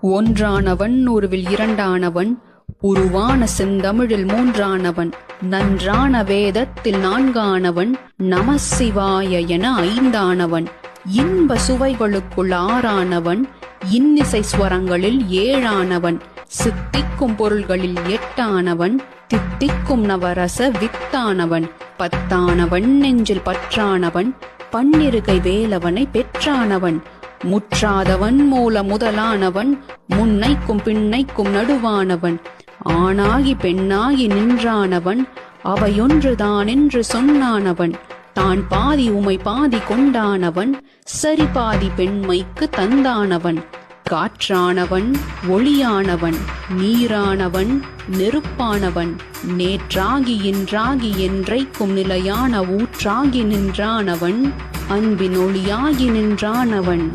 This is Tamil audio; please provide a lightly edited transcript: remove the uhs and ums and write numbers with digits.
ஒன்றானவன் உருவில் இரண்டானவன், உருவான செந்தமிழில் மூன்றானவன், நன்றான வேதத்தில் நான்கானவன், நமசிவாய என ஐந்தானவன், இன்ப சுவைகளுக்குள் ஆறானவன், இன்னிசை ஸ்வரங்களில் ஏழானவன், சித்திக்கும் பொருள்களில் எட்டானவன், தித்திக்கும் நவரச வித்தானவன், பத்தானவன் நெஞ்சில் பற்றானவன், பன்னிருகை வேலவனை பெற்றானவன், முற்றாதவன் மூல முதலானவன், முன்னைக்கும் பின்னைக்கும் நடுவானவன், ஆணாகி பெண்ணாகி நின்றானவன், அவையொன்றுதான் என்று சொன்னானவன், தான் பாதி உமை பாதி கொண்டானவன், சரி பாதி பெண்மைக்கு தந்தானவன், காற்றானவன் ஒளியானவன், நீரானவன் நெருப்பானவன், நேற்றாகி இன்றாகி என்றைக்கும் நிலையான ஊற்றாகி நின்றானவன், அன்பின் ஒளியாகி நின்றானவன்.